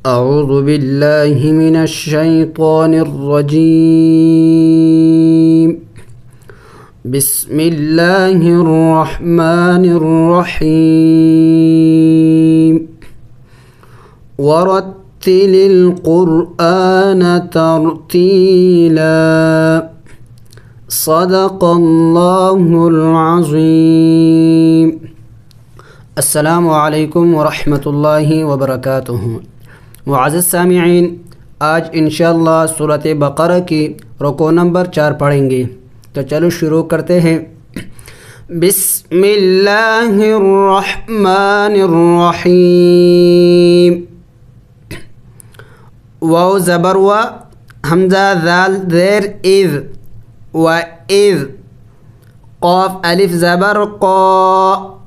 أعوذ بالله من الشيطان الرجيم. بسم الله الرحمن الرحيم. ورتل القرآن ترتيلا. صدق الله العظيم. السلام علیکم ورحمۃ اللہ وبرکاتہ. معزز سامعین، آج انشاءاللہ سورۃ بقرہ کی رکوع نمبر 4 پڑھیں گے، تو چلو شروع کرتے ہیں. بسم اللہ الرحمن الرحیم. واو زبر و، حمزہ ذال زیر اذ و اذ، قاف الف زبر قا،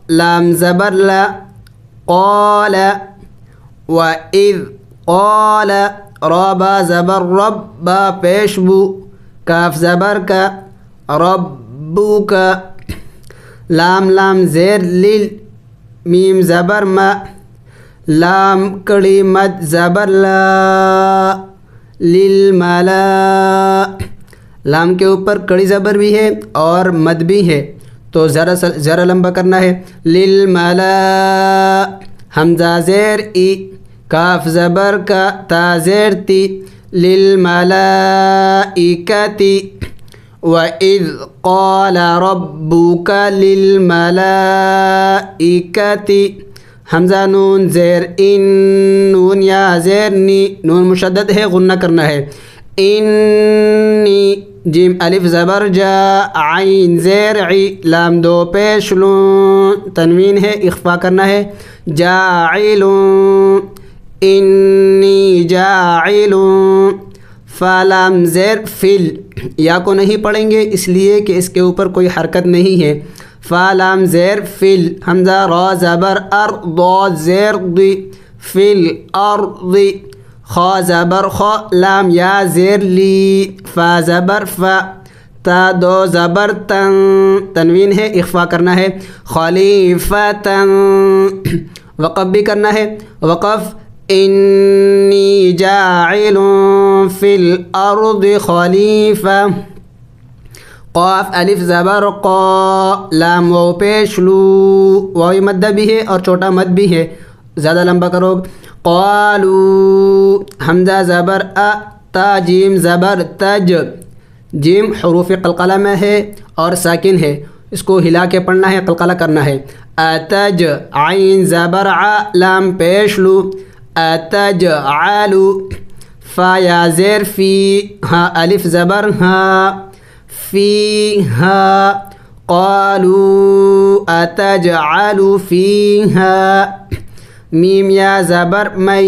لام زبر لا، قال و اذ قال، را با زبر رب، با پیش بو، کاف زبر کا، ربو کا، لام لام زیر لیل، میم زبر ما، لام کڑی مد زبر لا، للملا. لام کے اوپر کڑی زبر بھی ہے اور مد بھی ہے، تو ذرا لمبا کرنا ہے. للملا، حمزہ زیر ای، کاف زبر کا، تا زیر تی، للملائکتی. وَإِذْ قَالَ رَبُّكَ لِلْمَلَائِكَةِ، حمزہ نون زیر ان، نون یا زیر نی، نون مشدد ہے، غنہ کرنا ہے. انی، جیم الف زبر جا، عین زیر عی، لام دو پیش لون، تنوین ہے، اخفا کرنا ہے. جاعلون، انی جاعلون. فالام زیر فل، یا کو نہیں پڑھیں گے اس لیے کہ اس کے اوپر کوئی حرکت نہیں ہے. فالام زیر فل، حمزہ را زبر ار، ضاد زیر ضی، فل ارض. خا زبر خا، لام یا زیر لی، فا زبر فا، تا دو زبر تن، تنوین ہے، اخفا کرنا ہے. خلیفتن، وقف بھی کرنا ہے. وقف انی جاعل فی الارض خلیفہ. قاف الف زبر قا، لام واو پیش لو، واو مدہ بھی ہے اور چھوٹا مد بھی ہے، زیادہ لمبا کرو. قالو، حمزہ زبر ا، تا جیم زبر تج، جیم حروف قلقلہ میں ہے اور ساکن ہے، اس کو ہلا کے پڑھنا ہے، قلقلہ کرنا ہے. اتج، عین زبر ع، لام پیش لو، اتجعلو. فا یا زیر فی، ہا الف زبر ہا، فیہا. قالو اتجعل فیہا. میم یا زبر من،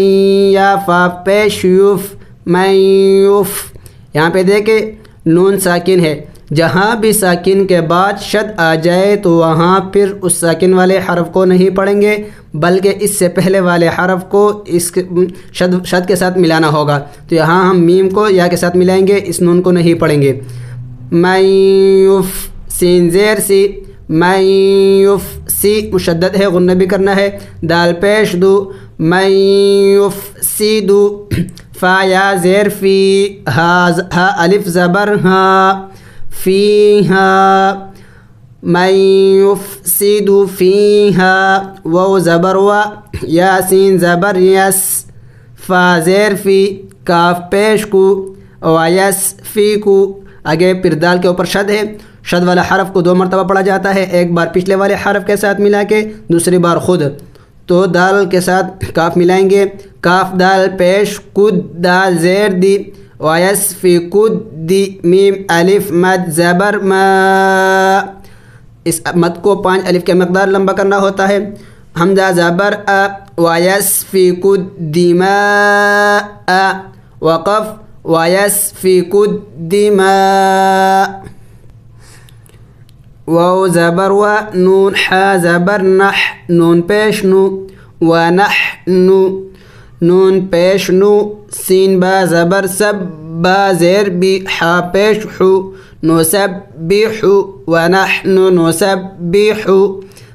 یا فا پیش یف، من یف. یہاں پہ دیکھیں نون ساکن ہے، جہاں بھی ساکن کے بعد شد آ جائے تو وہاں پھر اس ساکن والے حرف کو نہیں پڑھیں گے، بلکہ اس سے پہلے والے حرف کو اس شد کے ساتھ ملانا ہوگا. تو یہاں ہم میم کو یا کے ساتھ ملائیں گے، اس نون کو نہیں پڑھیں گے. من یف، سین زیر سی، من یف سی مشدد ہے، غنہ بھی کرنا ہے. دال پیش دو، من یفسدو. فا یا زیر فی، ہا الف زبر ہا، فیہا. من یفسد فیہا، واو زبر و، یا سین زبر یس، فا زیر فی، کاف پیش کو، ویس فی کو. آگے پھر دال کے اوپر شد ہے، شد والا حرف کو 2 مرتبہ پڑھا جاتا ہے، ایک بار پچھلے والے حرف کے ساتھ ملا کے، دوسری بار خود. تو دال کے ساتھ کاف ملائیں گے، کاف دال پیش کد، دال زیر دی، ویس فی کد دی. میم الف مد زبر ما، اس مد کو 5 الف کے مقدار لمبا کرنا ہوتا ہے. حمزہ زبر ا، ویس فی کد دماء. وقف ویس فی کد دماء. واو زبر و، نون حا زبر نح، نون پیش نو، ونحن، نون پیش نو. سین با زبر سب، با زیر بی، حا پیش حو، نسبح، ونحن نسبح.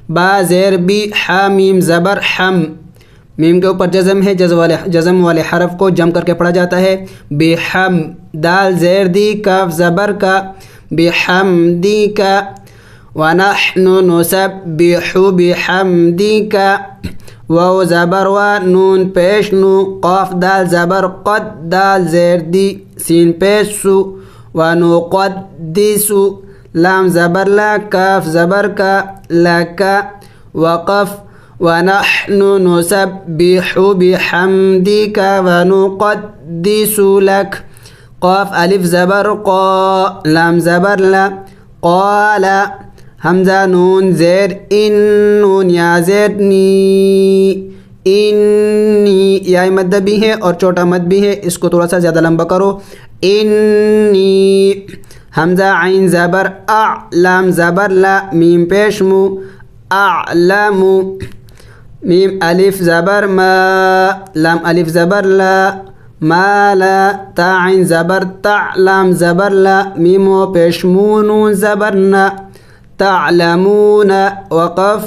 با زیر بی، حا میم زبر حم، میم کے اوپر جزم ہے، جزم والے حرف کو جم کر کے پڑھا جاتا ہے. بحم دال زیر دی کاف زبر کا بحمدی کا. ونحن نسبح بحمدک واو زبر و نون پیش نو قاف دال زبر قد دال زیر دی سین پیش سو. ونقدس لام زبر لا کاف زبر کا لکا وقف. ونحن نسبح بحمدك ونقدس لك قاف الف زبر قا لام زبر لا قال حمزہ نون زیر ان نون یا زیر نی انی یا مد بھی ہے اور چھوٹا مد بھی ہے، اس کو تھوڑا سا زیادہ لمبا کرو. انی حمزہ عین زبر اع لام زبر لا میم پیش مو اعلم. میم الف زبر ما لام الف زبر لا ما لا تا عین زبر تع لام زبر لا میم و پیش مو نون زبر نا تعلمون. وقف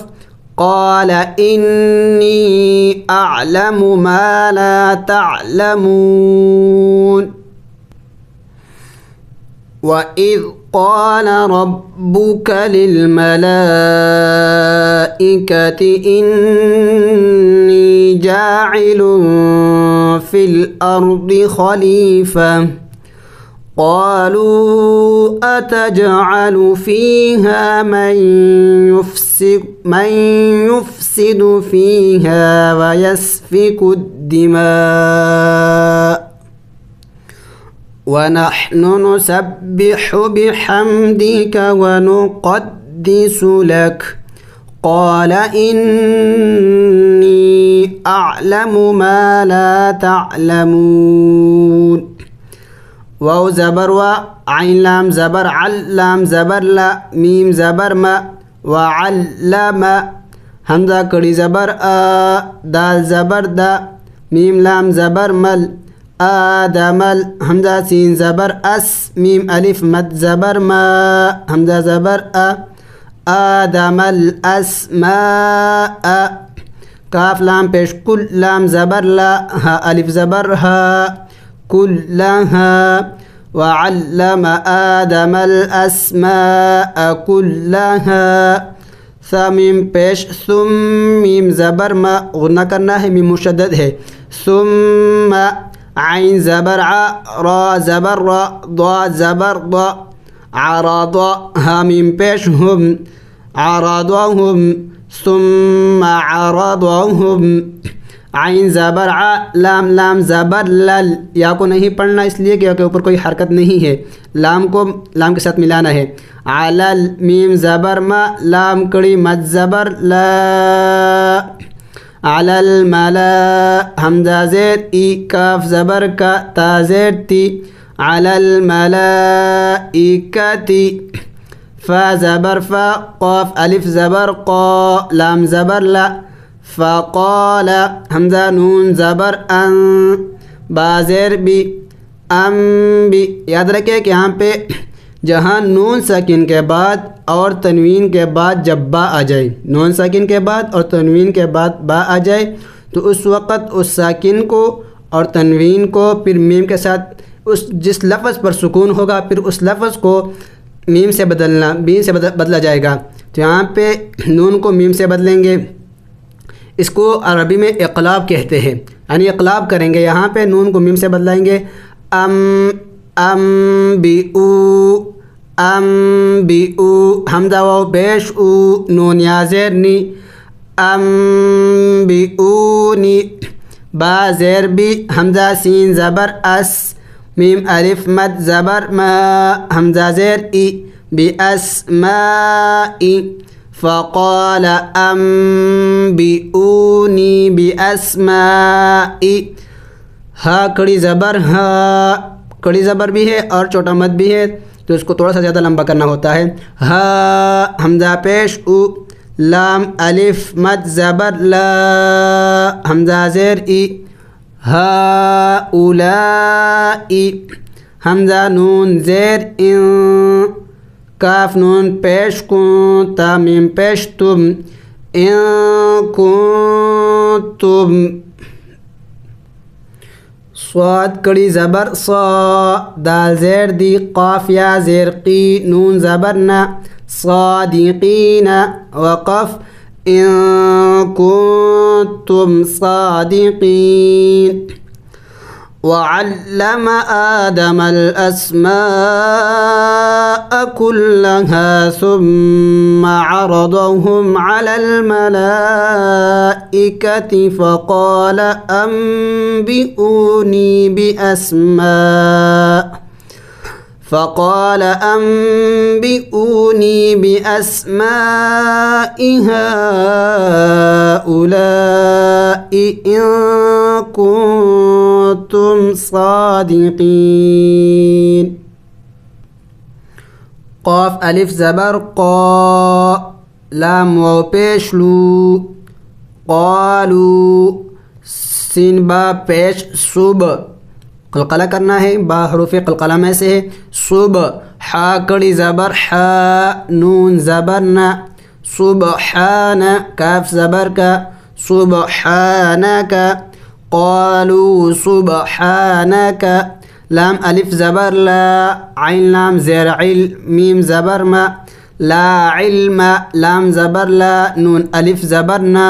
قال إني أعلم ما لا تعلمون. وإذ قال ربك للملائكة إني جاعل في الأرض خليفة قالوا أتجعل فيها من يفسد فيها ويسفك الدماء ونحن نسبح بحمدك ونقدس لك قال إني أعلم ما لا تعلمون. واو زبر و عین لام زبر عل لام زبر لا میم زبر ما وعلم. حمزہ کڑی زبر آ دال زبر دا میم لام زبر مل آدمل. حمزہ سین زبر اس میم الف مد زبر ما حمزہ زبر آدم الاسماء. کاف لام پیش کل لام زبر لا ہا الف زبر ہا كلها. وعلم آدم الأسماء كلها. ثمیم پیش ثم میم زبر ما غنہ کرنا ہے، میم مشدد ہے. ثم عین زبر ع را زبر را ضا زبر ضا عرض ہا میم پیش ہم عرضهم ثم عرضهم. عین زبر ع لام لام زبر لل. یا کو نہیں پڑھنا اس لیے کہ اوپر کوئی حرکت نہیں ہے، لام کو لام کے ساتھ ملانا ہے. علل میم زبر ما لام کڑی مد زبر لا علل ملا. حمزہ زیر ای کاف زبر کا تا زیر تی علل ملائکتی. فا زبر فا قاف الف زبر قا لام زبر لا فقال. حمزہ نون زبر ان با زیر بی ام بی. یاد رکھیں کہ یہاں پہ جہاں نون ساکن کے بعد اور تنوین کے بعد جب با آ جائے، نون ساکن کے بعد اور تنوین کے بعد با آ جائے تو اس وقت اس ساکن کو اور تنوین کو پھر میم کے ساتھ اس جس لفظ پر سکون ہوگا پھر اس لفظ کو میم سے بدلا جائے گا. تو یہاں پہ نون کو میم سے بدلیں گے، اس کو عربی میں اقلاب کہتے ہیں، یعنی اقلاب کریں گے. یہاں پہ نون کو میم سے بدلائیں گے. انبئوا حمزہ واو پیش او نون یا زیر نی انبئونی. با زیر بی حمزہ سین زبر اس میم الف مد زبر ما حمزہ زیر ای باسمائی. فقال انبئونی باسمائی. ہا کڑی زبر ہا کڑی زبر بھی ہے اور چھوٹا مد بھی ہے تو اس کو تھوڑا سا زیادہ لمبا کرنا ہوتا ہے. ہا حمزہ پیش او لام الف مد زبر لا حمزہ زیر ای ہا اولائی. حمزہ نون زیر ان کاف نون پیش کن تا میم پیش تم إن كنتم صاد کڑی زبر صا دال زیر دی قاف یا زیر قی نون زبرنا صادقین وقف إن كنتم صادقين وعلم آدم الأسماء كلها ثم عرضهم على الملائكة فقال أنبئوني بأسماء هؤلاء إن كنتم صادقين. قاف الف زبر قا لام واو پیش لو قالوا سین با پیش صوب قلقلہ کرنا ہے با حروف قلقلہ میں سے ہے صبح حا کڑی زبر حا نون زبرنا سبحان کاف زبر کا سبحانک قالوا سبحانک لام الف زبر لا عین لام زیر عل میم زبر ما لا علم لام زبر لا نون الف زبرنا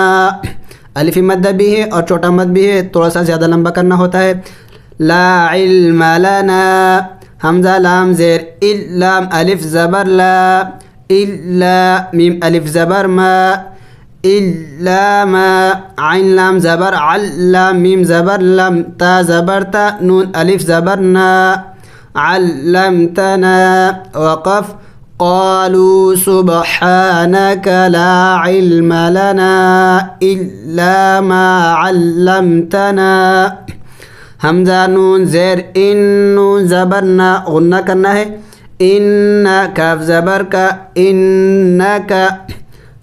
الف مد بھی ہے اور چھوٹا مد بھی ہے تھوڑا سا زیادہ لمبا کرنا ہوتا ہے لا علم لنا حمزہ لام زیر لام الف زبر لا الا میم الف زبر ما الا ما عین لام زبر علم میم زبر لم تا زبر تا نون الف زبرنا علمتنا وقف قالوا سبحانك لا علم لنا إلا ما علمتنا حمزہ نون زیر ان نون زبرنا غنہ کرنا ہے ان کاف زبر کا انک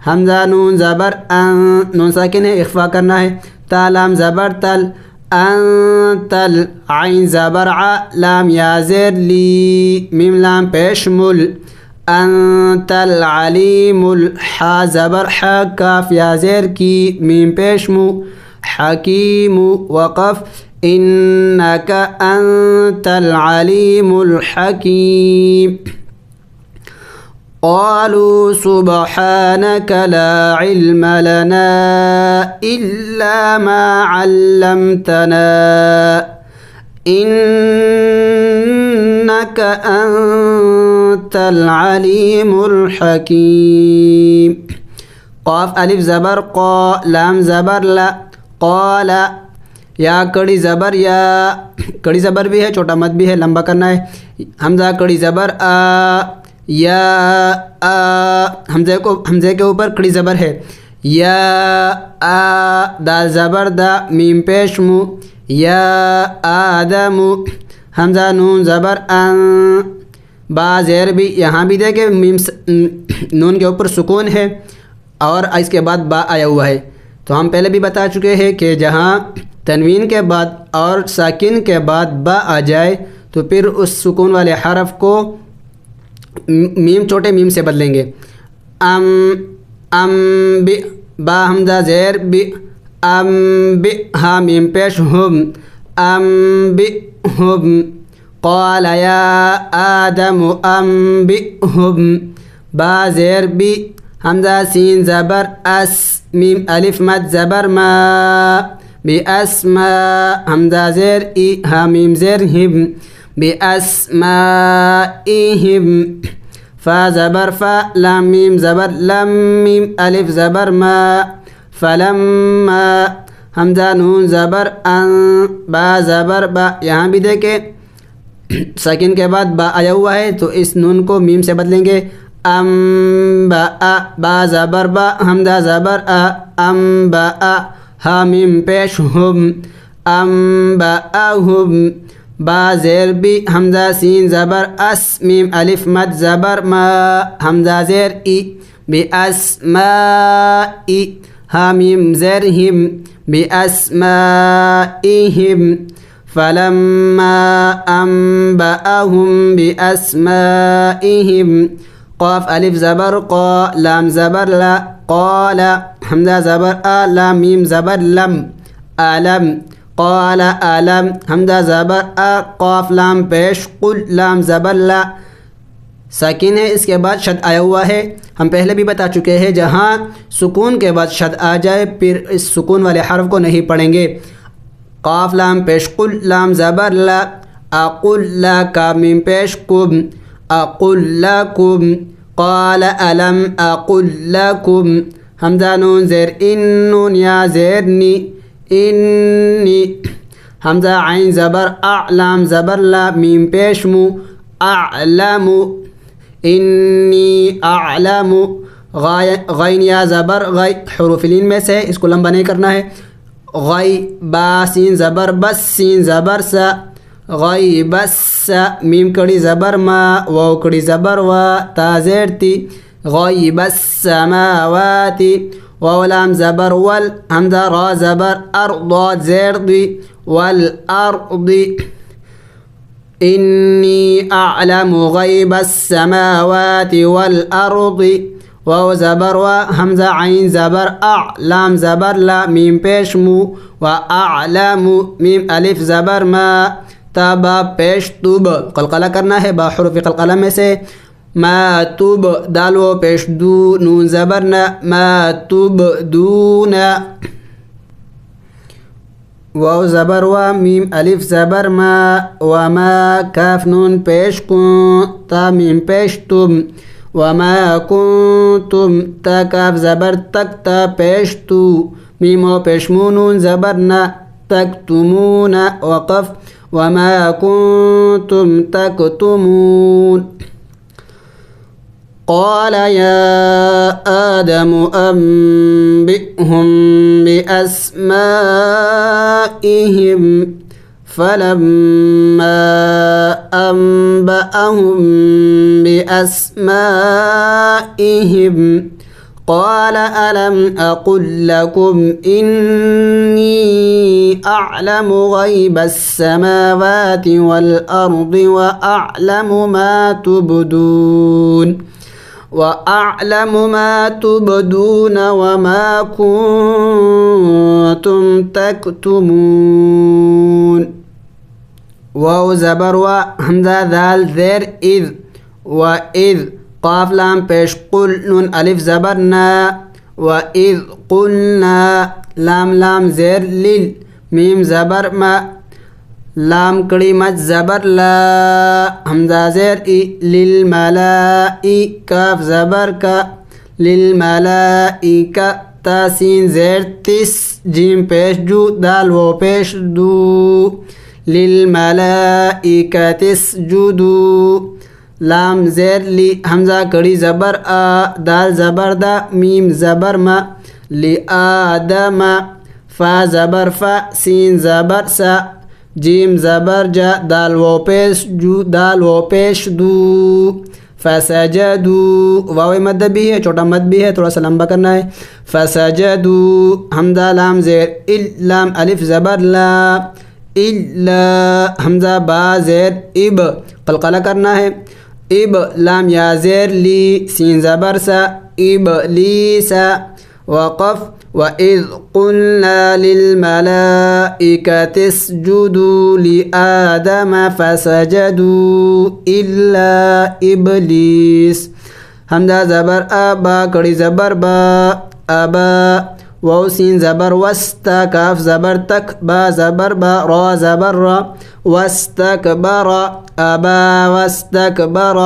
حمزہ نون زبر ان نون ساکن ہے اخفا کرنا ہے تا لام زبر تل انتل عین زبر ع لام یا زیر لی میم لام پیش مل انت العلیم الحا زبر حا کاف یا زیر کی میم پیش مو حکیم وقف انک انت العلیم الحکیم قالوا سبحانك لا علم لنا إلا ما علمتنا إنك أنت العليم الحكيم قاف الف زبر قا لام زبر لا قال یا کڑی زبر یا کڑی زبر بھی ہے چھوٹا مد بھی ہے لمبا کرنا ہے حمزہ کڑی زبر آ یا حمزے کے اوپر کڑی زبر ہے یا دال زبر دا میم پیش مو یا آدم حمزہ نون زبر ان با زیر بھی یہاں بھی دیکھیں میم نون کے اوپر سکون ہے اور اس کے بعد با آیا ہوا ہے تو ہم پہلے بھی بتا چکے ہیں کہ جہاں تنوین کے بعد اور ساکن کے بعد با آ جائے تو پھر اس سکون والے حرف کو میم چھوٹے میم سے بدلیں گے بی با حمزہ زیر بی بی ہا میم پیش ہم بی ہم قال یا آدم بی ہم با زیر بی حمزہ سین زبر اس میم الف مد زبر ما بأسماء حمزہ زیر ای ہا میم زیر ہم بأسمائهم فا زبر فا لام میم زبر لم میم الف زبر ما فلما حمزہ نون زبر ان با زبر با یہاں بھی دیکھیں ساکن کے بعد با آیا ہوا ہے تو اس نون کو میم سے بدلیں گے با زبر با حمزہ زبر با ہا میم پیش ہم با زیر بی حمزہ سین زبر اس میم الف مد زبر ما حمزہ زیر ای بأسماء ہا میم زیر ہم بأسمائهم فلما أنبأهم بأسمائهم قاف الف زبر قا لام زبر لا قال حمزہ زبر لام میم زبر لم علم قال علم حمزہ زبر قاف لام پیش قل لام زبر لا ساکن ہے، اس کے بعد شد آیا ہوا ہے. ہم پہلے بھی بتا چکے ہیں جہاں سکون کے بعد شد آ جائے پھر اس سکون والے حرف کو نہیں پڑھیں گے. قاف لام پیش قل لام زبر لا اقل لا کاف میم پیش کم اقل لکم قال علم اقل لکم حمزہ نون زیر ان نون یا زیر نی انی حمزہ عین زبر لام زبر لا میم پیش مو اعلم انی اعلم غین یا زبر غی حروف لین میں سے اس کو لمبا نہیں کرنا ہے. غی با سین زبر بس سین زبر سا غی بس میم کڑی زبر ما واو کڑی زبر و تا زیر تی غی بس سماواتی واو لام زبر ول حمزہ را زبر ضاد زیر دی والارض انی اعلم غیب السماوات والارض واو زبر و حمزہ عین زبر لام زبر لا میم پیش مو و اعلم میم الف زبر ما تا با پیش توب قلقلہ کرنا ہے با حروف قلقلہ میں سے. ما توب دال و پیش دو نون زبر نا ما توب دون واو زبر و میم الف زبر ما وما کاف نون پیش کن تا میم پیش تم وما کنتم تا کاف زبر تک تا پیش تو میم و پیش مو نون زبر نا تکتمون وقف وما کنتم تکتمون. قال يا آدم أنبئهم بأسمائهم فلما أنبأهم بأسمائهم قال ألم أقل لكم إني أعلم غيب السماوات والأرض وأعلم ما تبدون وما كنتم تكتمون. واو زبر و حمزہ ذال زیر اذ و اذ قاف لام پیش قل نون الف زبر نا و اذ قلنا لام زیر لیل میم زبر ما لام کڑی مد زبر لا حمزہ زیر ای للملائی کاف زبر کا للملائکہ تا سین زیر تس جیم پیش جو دال و پیش دو للملائکہ اسجدوا لام زیر لی حمزہ کڑی زبر دال زبر دا میم زبر ما لآدم فا زبر فا سین زبر سا جیم زبر جا دال و پیش جو دال و پیش دو فسجدو واو مد بھی ہے چھوٹا مد بھی ہے تھوڑا سا لمبا کرنا ہے. فسجدو حمزہ لام زیر لام الف زبر لا الا حمزہ با زیر اب قلقلہ کرنا ہے. اب لام یا زیر لی سین زبر سا اب لی سا وقف وَإِذْ قُلْنَا لِلْمَلَائِكَةِ اسْجُدُوا لِآدَمَ فَسَجَدُوا إِلَّا إِبْلِيسَ حمزہ زبر ابا کڑی زبر با ابا واو سین زبر وستا کاف زبر تک با زبر با را زبر را واستکبر ابا واستکبر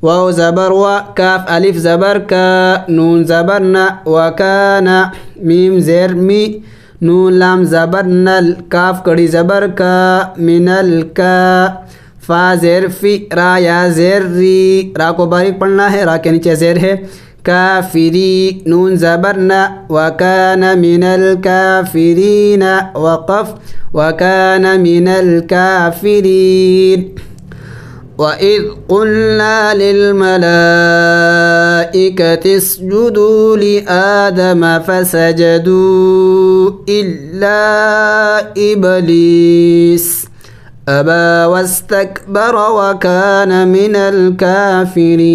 واو زبر و کاف الف زبر کا نون زبر نا وکانا میم زیر می نون لام زبر نل کاف کڑی زبر کا منل کا فا زیر فی را یا زیر ری را کو باریک پڑھنا ہے را کے نیچے زیر ہے. کافری نون زبر نا وکانا من الکافرین وقف وکانا من الکافرین. وَإِذْ قُلْنَا لِلْمَلَائِكَةِ اسْجُدُوا لِآدَمَ فَسَجَدُوا إِلَّا إِبْلِيسَ أَبَى وَاسْتَكْبَرَ وَكَانَ مِنَ الْكَافِرِينَ.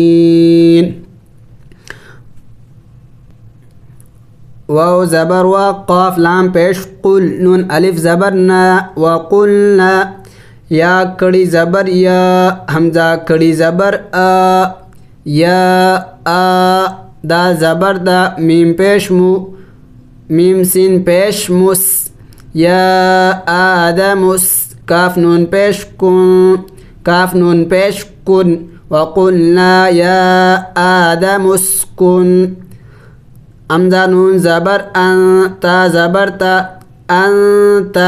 واو زبر وا قاف لام پیش قل نون الف زبر نا وقلنا یا کڑی زبر یا حمزہ کڑی زبر یا دال زبر دا میم پیش مو میم سین پیش مس یا آدمس کاف نون پیش کن کاف نون پیش کن وقلنا یا آدم اسکن حمزہ نون زبر ان تا زبر تا انت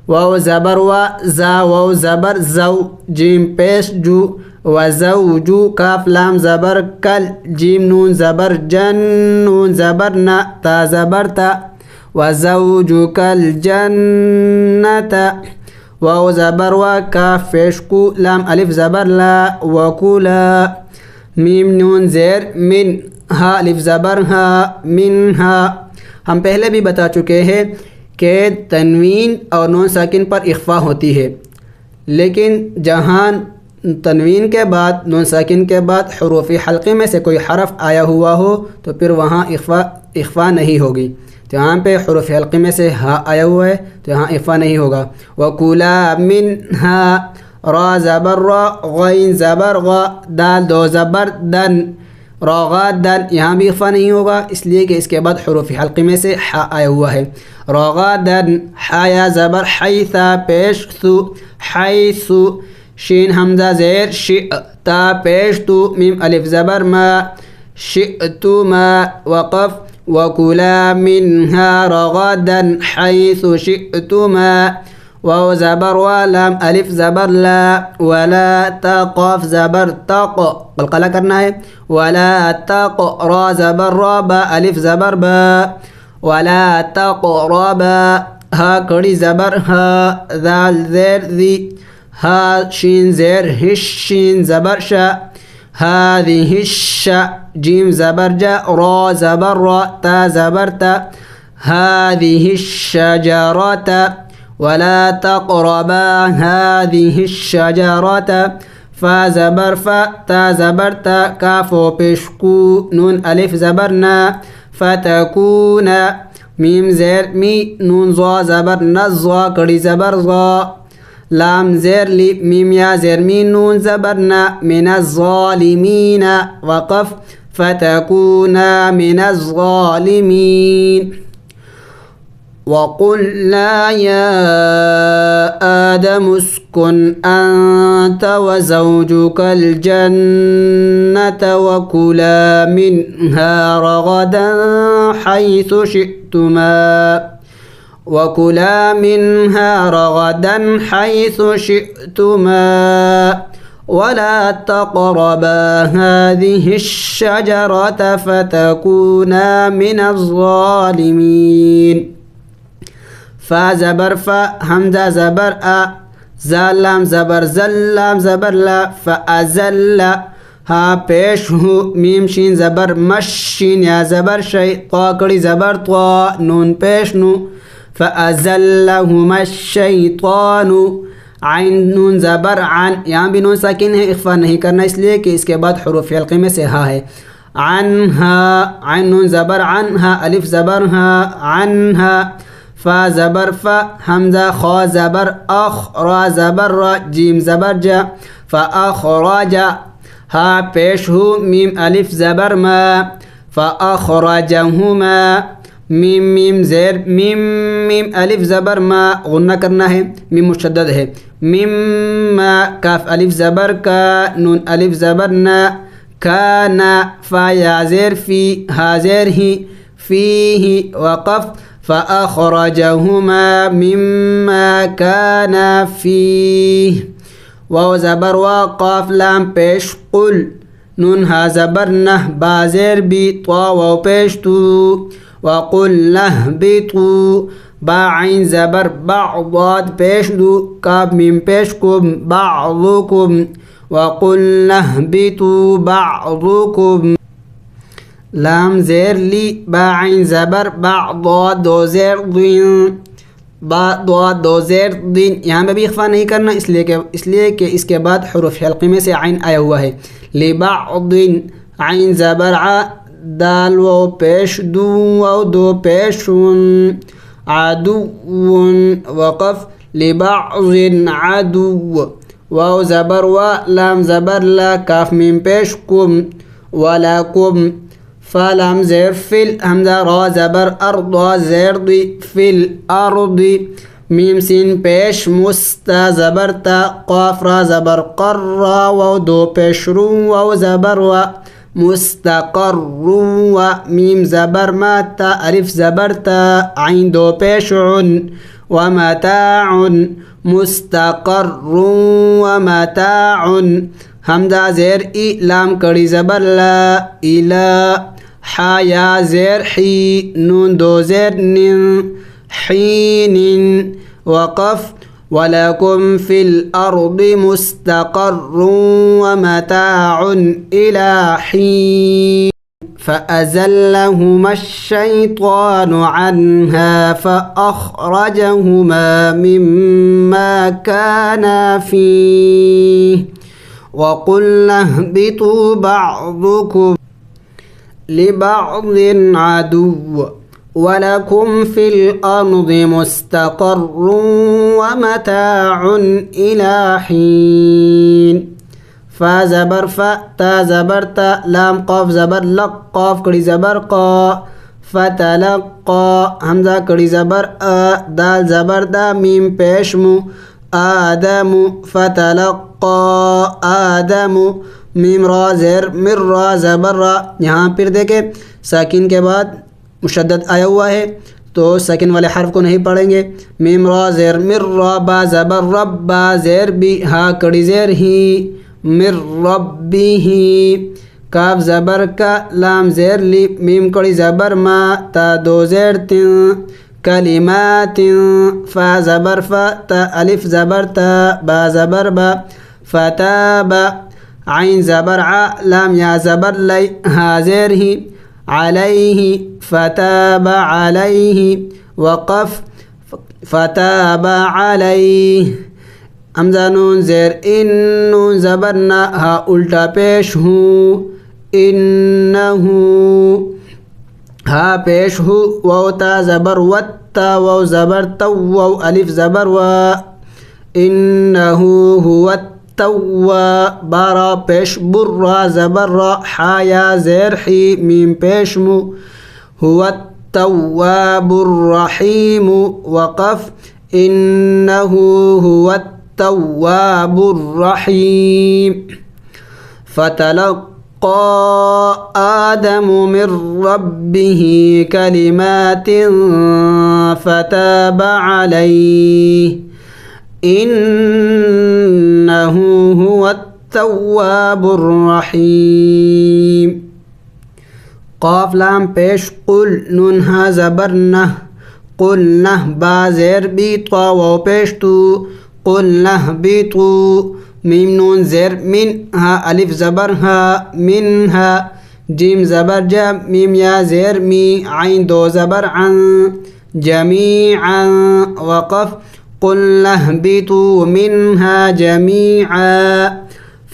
واو زبر و زا واو زبر زو جیم پیش جو وزوجو کاف لام زبر کل جیم نون زبر جن نون زبر نا تا زبر تا وزوجک الجنت واو زبر و کاف پیش کو لام الف زبر لا وکلا میم نون زیر من ہا الف زبر ہا منہا ہم پہلے بھی بتا چکے ہیں کہ تنوین اور نون ساکن پر اخفا ہوتی ہے، لیکن جہاں تنوین کے بعد نون ساکن کے بعد حروف حلقے میں سے کوئی حرف آیا ہوا ہو تو پھر وہاں اخفا نہیں ہوگی. تو یہاں پہ حروف حلقے میں سے ہا آیا ہوا ہے تو یہاں اخفا نہیں ہوگا. وَكُلَا مِنْهَا را زبر را غین زبر غا دال دو زبر دن راغا دن یہاں بھی اخفا نہیں ہوگا اس لیے کہ اس کے بعد حروف حلقے میں سے ہا آیا ہوا ہے. راغا دن حیا زبر حیثا پیش ثو حیثو شین حمزہ زیر شئتا پیش تو میم الف زبر ما شئتما وقف وَكُلَا مِنْهَا رَغَدًا حَيْثُ شِئْتُمَا واو زبر ولام الف زبر لا ولا تقف زبر تق قلقلہ کرنا ہے. ولا تق را زبر را با الف زبر با ولا تقربا ہا کڑی زبر ہا ذال زیر ذی ہا شین زیر ہش شین زبر شا هذه الشا جیم زبر جا را زبر را تا زبر تا هذه الشجرة ولا تقربا هذه الشجرة فا زبر فا تا زبر تا کافو پیشکو نون الف زبرنا فتکونا میم زیر می نون زا زبر نزا کڑی زبر زا لام زیر لی میم یا زیر می نون زبرنا من الظالمین وقف فتکونا من الظالمین. وقلنا يا آدم اسكن أنت وزوجك الجنة وكلا منها رغدا حيث شئتما وكلا منها رغدا حيث شئتما ولا تقربا هذه الشجرة فتكونا من الظالمين. فا زبر فا حمزہ زبر زال لام زبر زل لام زبر لا فأزل ہا پیش ہو میم شین زبر مش شین یا زبر شی طا کڑی زبر طا نون پیش نو فأزلہما الشیطان عین نون زبر عن یہاں بھی نون ساکن ہے اخفا نہیں کرنا اس لیے کہ اس کے بعد حروف حلقے میں سے ہا ہے. عنہا عین نون زبر عنہا الف زبر ہا عنہا فا زبر فا حمزہ خا زبر اخ را زبر را جیم زبر جا فاخرج ہا پیش ہو میم الف زبر ما فاخرجہما میم میم زیر میم میم الف زبر ما غنہ کرنا ہے میم مشدد ہے. میم ما کاف الف زبر کا نون الف زبر نا کانا فا یا زیر فی ہا زیر ہی فیہ وقف فأخرجهما مما كان فيه واو زبر وقاف لام پیش قل نون ها زبر نه با زیر بی طا واو پیش تو وقل اهبطوا با عین زبر بعض پیش دو کاف میم پیش کم بعضکم وقل اهبطوا بعضکم لام زیر لی با عین زبر بعض دو زیر دین بعض دو زیر دین یہاں پہ بھی اخفا نہیں کرنا اس لیے کہ اس کے بعد حروف حلقی میں سے عین آیا ہوا ہے. لبعض عین زبر ع دال واو پیش دو واو دو پیشون عدو وقف لبعض عدو واو زبر و لام زبر لا کاف میم پیش کم ولکم فلام زیر فل حمزہ را زبر ارض زیر دی فل ارض میم سین پیش مستا زبر تا قاف را زبر قر واو دو پیش رو واو زبر و مستقر و میم زبر ما تا الف زبر تا عین دو پیش عن ومتاع مستقر ومتاع حمزہ زیر ای لام کڑی زبر لا الا حا یا زیر حی نون دو زیر نن حین وقف ولکم فی الارض مستقر ومتاع إلى حین فأزلهما الشيطان عنها فأخرجهما مما كانا فيه وقلنا اهبطوا بعضكم لبعض عدو ولكم في الأرض مستقر ومتاع إلى حين فا زبر فا تا زبر تا لام قاف زبر لق قاف کڑی زبر قا فتلقا حمزہ کڑی زبر دال زبر دا میم پیش مو آدم فتلقا آدم میم را زیر مر را زبر را. یہاں پھر دیکھیں ساکن کے بعد مشدد آیا ہوا ہے تو ساکن والے حرف کو نہیں پڑھیں گے. میم را زیر مر را با زبر رب با زیر بھی ہا کڑی زیر ہی من ربه کاف زبر کا لام زیر لی میم کڑی زبر ما تا دو زیر تن کلمات فا زبر فا تا الف زبر تا با زبر با فتاب عین زبر ع لام یا زبر لی ہا زیر ہی علیہ فتاب علیہ وقف فتاب علیہ حمزہ نون زیر ان نون زبر نا ہا الٹا پیش ہوں انہو ہا پیش ہو واو تا زبر وتا واو زبر تو واو الف زبر و انہو هو التواب بارا پیش بر را زبر را حا یا زیر حی میم پیش مو هو التواب الرحیم وقف انہو هو التواب الرحیم فتلقى آدم من ربه كلمات فتاب عليه إنه هو التواب الرحیم. قاف لام پیش قل نون ہا زبر نہ قلنا با زیر بی طا و پیش تو قلنا اهبطوا میم نون زیر من ہا الف زبر ہا منها جیم زبر جا میم یا زیر می عین دو زبر عن جميعا وقف قلنا اهبطوا منها جميعا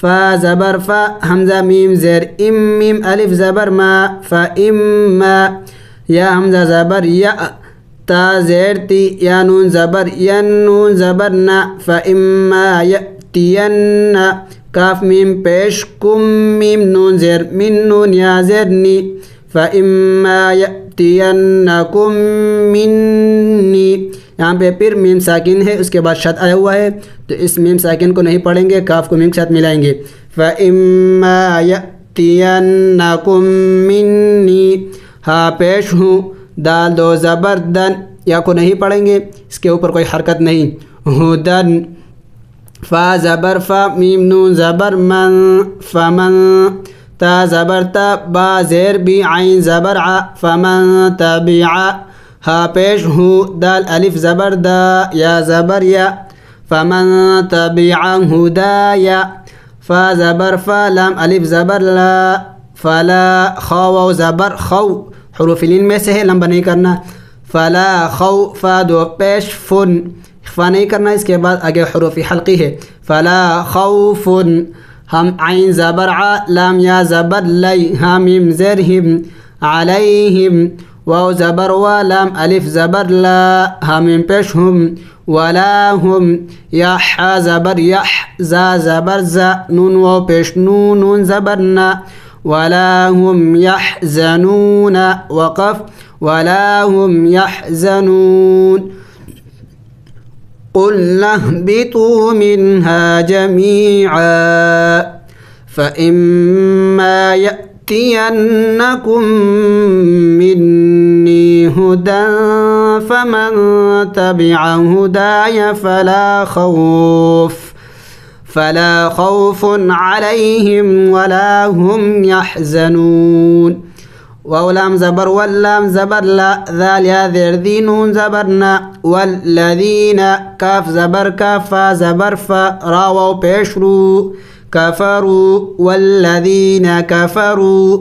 فا زبر فا حمزہ میم زیر ام میم الف زبر ما فإما یا حمزہ زبر یا تا زیر تی یا نون زبر ین نون زبر نا فإما یأتین کاف میم پیش کم میم نون زیر من نون یا زیر نی فإما یأتینکم منی. یہاں پہ پھر میم ساکن ہے اس کے بعد شد آیا ہوا ہے تو اس میم ساکن کو نہیں پڑھیں گے کاف کو میم کے ساتھ ملائیں گے. فإما یأتینکم منی ہا پیش ہوں دال دو زبر دن یا کو نہیں پڑھیں گے اس کے اوپر کوئی حرکت نہیں. ہدن فا زبر فا میم نون زبر من فمن تا زبر تا با زیر بھی عین زبر ع فمن تبع ہا پیش ہوں دال الف زبر دا یا زبر یا فمن تبع ہدایا فا زبر فا لام الف زبر لا فلا خو زبر خو حروف لین میں سے ہے لمبا نہیں کرنا. فلا خوف دو پیش فن اخفا نہیں کرنا اس کے بعد آگے حروف حلقی ہے. فلا خوف ہم عین زبر ع لام یا زبر لی حامیم زیر ہم علیہم واو زبر و لام الف زبر لا حامیم پیش ہم ولا ہم یا ح زبر یح زا زبر زا نون واو پیش نون نون زبر نا ولا هم يحزنون وقف ولا هم يحزنون قلنا اهبطوا منها جميعا فإما يأتينكم مني هدى فمن تبع هداي فلا خوف عليهم ولا هم يحزنون واو لام زبر واللام زبر لا ذال يا ذر ذي نون زبرنا والذين كاف زبر كافا زبر فا را واو پیش رو كفروا والذين كفروا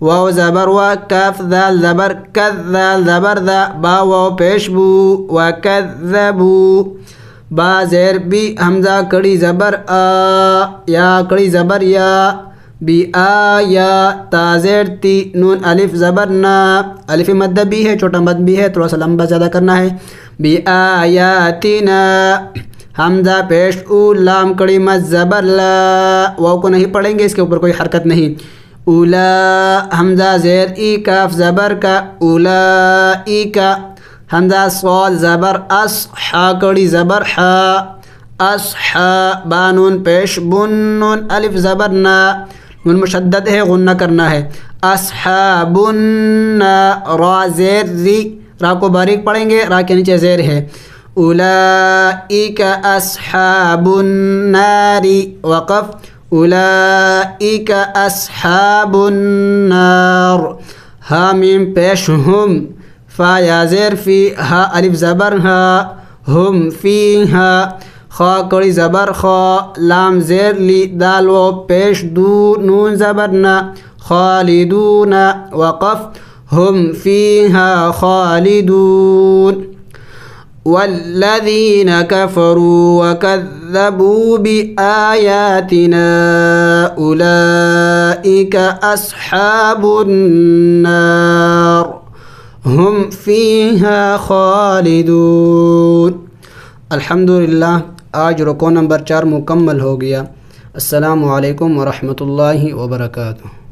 واو زبر وكاف ذال زبر كذال زبر ذا با واو پیش بو وكذبوا با زیر بی حمزہ کڑی زبر آ یا کڑی زبر یا بی آ یا تا زیر تی نون الف زبر نا الف مد بھی ہے چھوٹا مد بھی ہے تھوڑا سا لمبا زیادہ کرنا ہے بی آیاتنا حمزہ پیش او لام کڑی مد زبر لا واو کو نہیں پڑھیں گے اس کے اوپر کوئی حرکت نہیں اولا حمزہ زیر ای کاف زبر کا اولائی کا حمزہ صاد زبر اس حا کڑی زبر حا اصحا بانون پیش بن نون الف زبر نا نون مشدد ہے غنہ کرنا ہے اصحاب النار را زیر ری را کو باریک پڑھیں گے را کے نیچے زیر ہے اولئک اصحاب النار وقف اولئک اصحاب النار حامیم پیش ہم فا یا زیر فی ہا الف زبر ہا ہم فیہا خا کڑی زبر خا لام زیر لی دال و پیش دو نون زبر نا خالدون وقف ہم فیہا خالدون والذین کفروا وکذبوا بآیاتنا اولئک اصحاب النار ہم فیہا خالدون۔ الحمدللہ آج رکوع نمبر 4 مکمل ہو گیا۔ السلام علیکم ورحمۃ اللہ وبرکاتہ۔